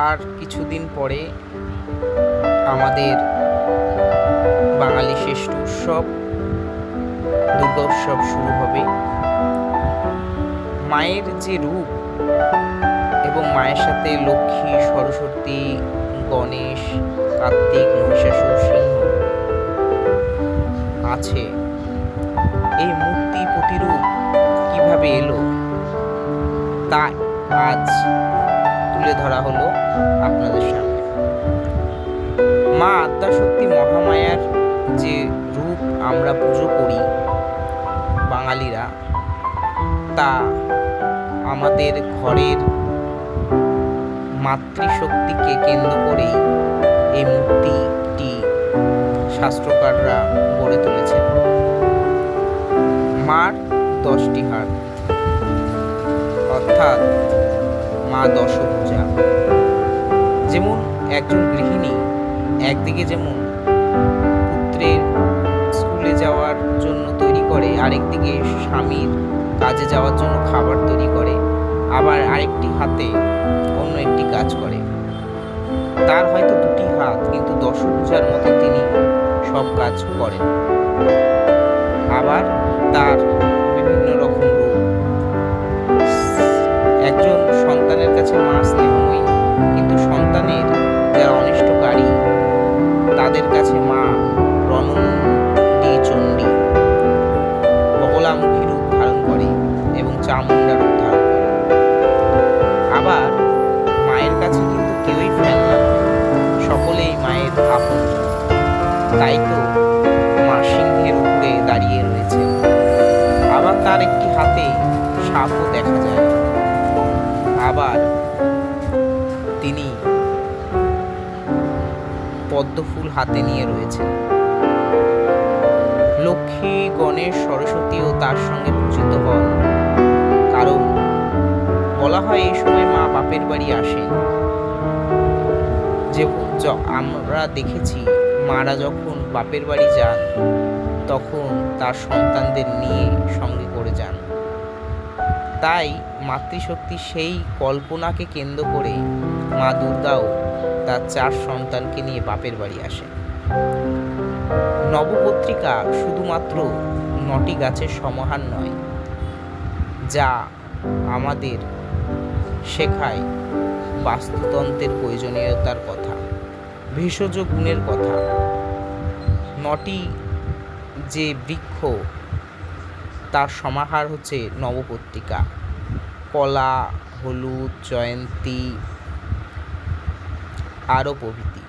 আর কিছুদিন পরে আমাদের বাঙালি শ্রেষ্ঠ উৎসব দুর্গা উৎসব শুরু হবে। মায়ের যে রূপ এবং মায়ের সাথে লক্ষ্মী, সরস্বতী, গণেশ, কার্তিক, মহিষাসুর, সিংহ আছে, এই মূর্তি প্রতিরূপ কিভাবে এলো তা আজ তুলে ধরা হলো আপনাদের সামনে। মা আদ্যাশক্তি মহামায়ার যে রূপ আমরা পুজো করি বাঙালিরা, তা আমাদের ঘরের মাতৃশক্তিকে কেন্দ্র করেই এই মূর্তিটি শাস্ত্রকাররা গড়ে তুলেছেন। মার 10টি হাত, অর্থাৎ মা দশভুজা। যেমন একজন গৃহিণী একদিকে যেমন পুত্রের স্কুলে যাওয়ার জন্য তৈরি করে, আরেকদিকে স্বামীর কাজে যাওয়ার জন্য খাবার তৈরি করে, আবার আরেকটি হাতে অন্য একটি কাজ করে। তার হয়তো 2টি হাত, কিন্তু দশভুজার মতো তিনি সব কাজ করেন। আবার তার বিভিন্ন রকম রূপ। একজন সন্তানের কাছে মা স্নেহময়ী, কিন্তু সন্তানের যারা অনিষ্টকারী তাদের কাছে মা রণনী চণ্ডী, বগলামুখী রূপ ধারণ করে এবং চামুণ্ডা রূপ ধারণ করে। আবার মায়ের কাছে কিন্তু কেউই ফেলনা নয়, সকলেই মায়ের আপন। তাই তো মা সিংহের উপরে দাঁড়িয়ে রয়েছে। আবার তার একটি হাতে সাপও দেখা যায়। আবার তিনি পদ্মফুল হাতে নিয়ে রয়েছেন। লক্ষ্মী, গণেশ, সরস্বতীও তার সঙ্গে পূজিত হন, কারণ বলা হয় এই সময় মা বাপের বাড়ি আসেন। যে আমরা দেখেছি মারা যখন বাপের বাড়ি যান তখন তার সন্তানদের নিয়ে সঙ্গে করে যান। তাই মাতৃশক্তির সেই কল্পনাকে কেন্দ্র করে মা দুর্গাও তার 4 সন্তানকে নিয়ে বাপের বাড়ি আসেন। নবপত্রিকা শুধুমাত্র 9টি গাছের সমাহার নয়, যা আমাদের শেখায় বাস্তুতন্ত্রের প্রয়োজনীয়তার কথা, ভেষজ গুণের কথা। 9টি যে বৃক্ষ তার সমাহার হচ্ছে নবপত্রিকা। কলা, হলুদ, জয়ন্তী আরও প্রভৃতি।